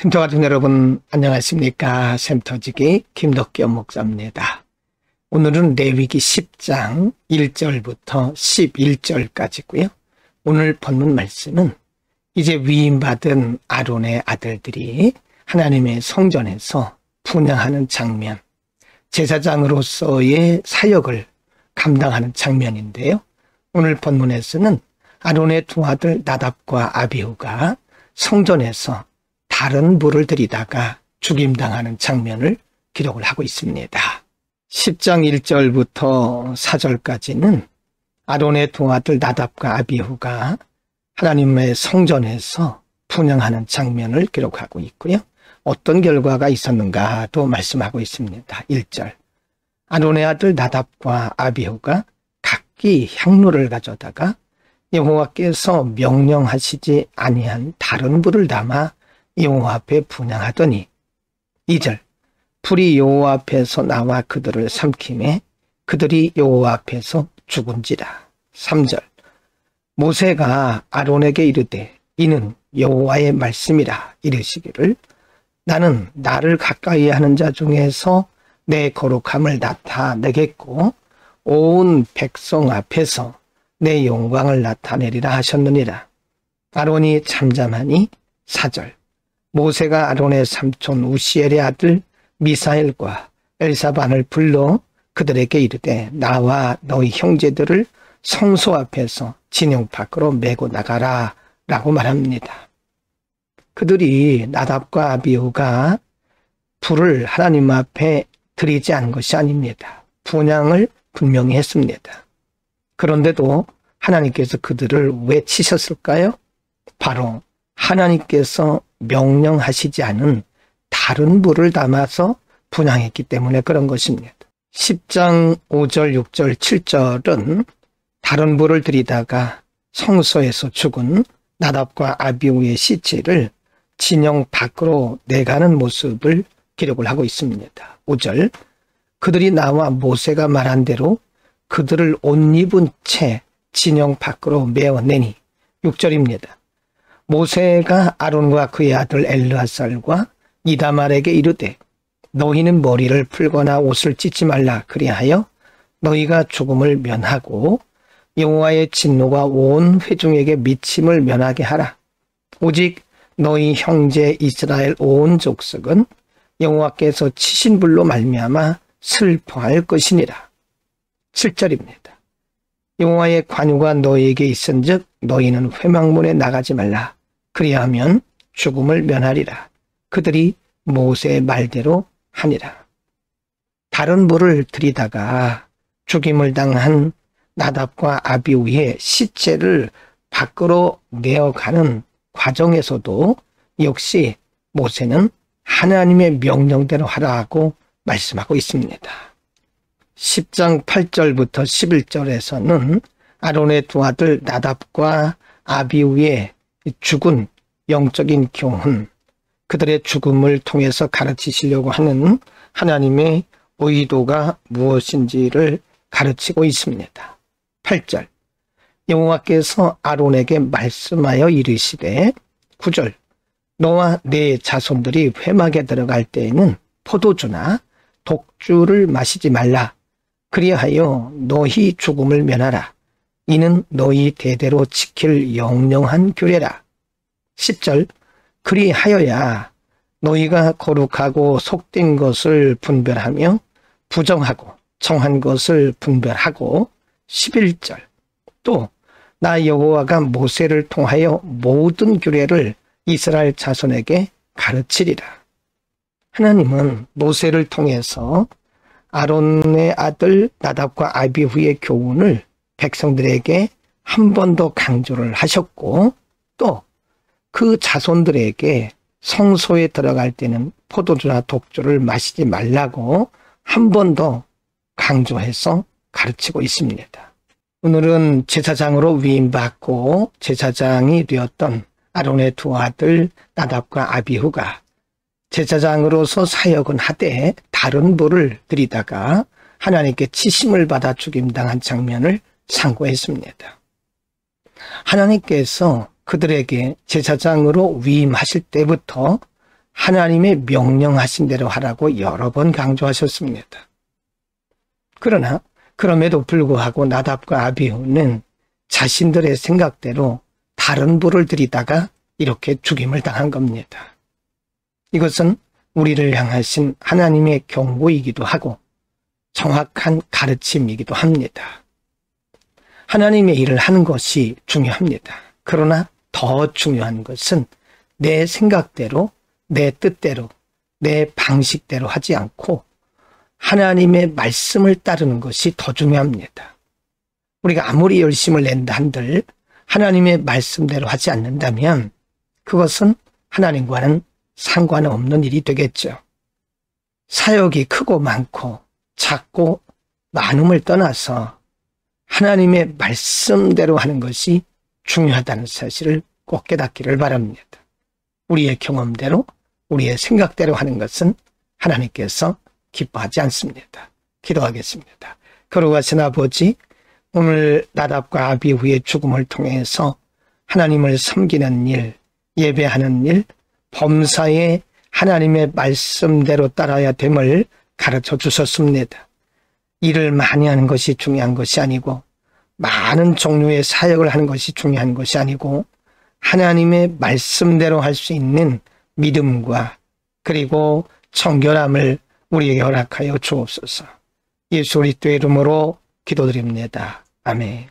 샘터가족 여러분 안녕하십니까. 샘터지기 김덕겸 목사입니다. 오늘은 레위기 10장 1절부터 11절까지고요. 오늘 본문 말씀은 이제 위임받은 아론의 아들들이 하나님의 성전에서 분향하는 장면, 제사장으로서의 사역을 감당하는 장면인데요. 오늘 본문에서는 아론의 두 아들 나답과 아비후가 성전에서 다른 불을 들이다가 죽임당하는 장면을 기록을 하고 있습니다. 10장 1절부터 4절까지는 아론의 두 아들 나답과 아비후가 하나님의 성전에서 분향하는 장면을 기록하고 있고요. 어떤 결과가 있었는가도 말씀하고 있습니다. 1절, 아론의 아들 나답과 아비후가 각기 향로를 가져다가 여호와께서 명령하시지 아니한 다른 불을 담아 여호와 앞에 분향하더니 2절, 불이 여호와 앞에서 나와 그들을 삼키매 그들이 여호와 앞에서 죽은지라. 3절, 모세가 아론에게 이르되 이는 여호와의 말씀이라 이르시기를 나는 나를 가까이 하는 자 중에서 내 거룩함을 나타내겠고 온 백성 앞에서 내 영광을 나타내리라 하셨느니라. 아론이 잠잠하니 4절, 모세가 아론의 삼촌 우시엘의 아들 미사엘과 엘사반을 불러 그들에게 이르되 나와 너희 형제들을 성소 앞에서 진영 밖으로 메고 나가라 라고 말합니다. 그들이 나답과 아비후가 불을 하나님 앞에 드리지 않은 것이 아닙니다. 분향을 분명히 했습니다. 그런데도 하나님께서 그들을 왜 치셨을까요? 바로 하나님께서 명령하시지 않은 다른 불을 담아서 분향했기 때문에 그런 것입니다. 10장 5절, 6절, 7절은 다른 불을 들이다가 성소에서 죽은 나답과 아비후의 시체를 진영 밖으로 내가는 모습을 기록을 하고 있습니다. 5절, 그들이 나와 모세가 말한 대로 그들을 옷 입은 채 진영 밖으로 메어내니. 6절입니다. 모세가 아론과 그의 아들 엘르아살과 이다말에게 이르되 너희는 머리를 풀거나 옷을 찢지 말라. 그리하여 너희가 죽음을 면하고 여호와의 진노가 온 회중에게 미침을 면하게 하라. 오직 너희 형제 이스라엘 온 족속은 여호와께서 치신 불로 말미암아 슬퍼할 것이니라. 7절입니다. 여호와의 관유가 너희에게 있은즉 너희는 회막문에 나가지 말라. 그리하면 죽음을 면하리라. 그들이 모세의 말대로 하니라. 다른 불을 들이다가 죽임을 당한 나답과 아비후의 시체를 밖으로 내어가는 과정에서도 역시 모세는 하나님의 명령대로 하라고 말씀하고 있습니다. 10장 8절부터 11절에서는 아론의 두 아들 나답과 아비후의 죽은 영적인 교훈, 그들의 죽음을 통해서 가르치시려고 하는 하나님의 의도가 무엇인지를 가르치고 있습니다. 8절, 여호와께서 아론에게 말씀하여 이르시되 9절, 너와 네 자손들이 회막에 들어갈 때에는 포도주나 독주를 마시지 말라. 그리하여 너희 죽음을 면하라. 이는 너희 대대로 지킬 영영한 규례라. 10절, 그리하여야 너희가 거룩하고 속된 것을 분별하며 부정하고 정한 것을 분별하고. 11절, 또 나 여호와가 모세를 통하여 모든 규례를 이스라엘 자손에게 가르치리라. 하나님은 모세를 통해서 아론의 아들 나답과 아비후의 교훈을 백성들에게 한 번 더 강조를 하셨고 또 그 자손들에게 성소에 들어갈 때는 포도주나 독주를 마시지 말라고 한 번 더 강조해서 가르치고 있습니다. 오늘은 제사장으로 위임받고 제사장이 되었던 아론의 두 아들 나답과 아비후가 제사장으로서 사역은 하되 다른 불을 들이다가 하나님께 치심을 받아 죽임당한 장면을 상고했습니다. 하나님께서 그들에게 제사장으로 위임하실 때부터 하나님의 명령하신 대로 하라고 여러 번 강조하셨습니다. 그러나 그럼에도 불구하고 나답과 아비후는 자신들의 생각대로 다른 불을 들이다가 이렇게 죽임을 당한 겁니다. 이것은 우리를 향하신 하나님의 경고이기도 하고 정확한 가르침이기도 합니다. 하나님의 일을 하는 것이 중요합니다. 그러나 더 중요한 것은 내 생각대로, 내 뜻대로, 내 방식대로 하지 않고 하나님의 말씀을 따르는 것이 더 중요합니다. 우리가 아무리 열심을 낸다 한들 하나님의 말씀대로 하지 않는다면 그것은 하나님과는 상관없는 일이 되겠죠. 사역이 크고 많고 작고 많음을 떠나서 하나님의 말씀대로 하는 것이 중요하다는 사실을 꼭 깨닫기를 바랍니다. 우리의 경험대로, 우리의 생각대로 하는 것은 하나님께서 기뻐하지 않습니다. 기도하겠습니다. 거룩하신 아버지, 오늘 나답과 아비후의 죽음을 통해서 하나님을 섬기는 일, 예배하는 일, 범사에 하나님의 말씀대로 따라야 됨을 가르쳐 주셨습니다. 일을 많이 하는 것이 중요한 것이 아니고 많은 종류의 사역을 하는 것이 중요한 것이 아니고 하나님의 말씀대로 할 수 있는 믿음과 그리고 청결함을 우리에게 허락하여 주옵소서. 예수 그리스도의 이름으로 기도드립니다. 아멘.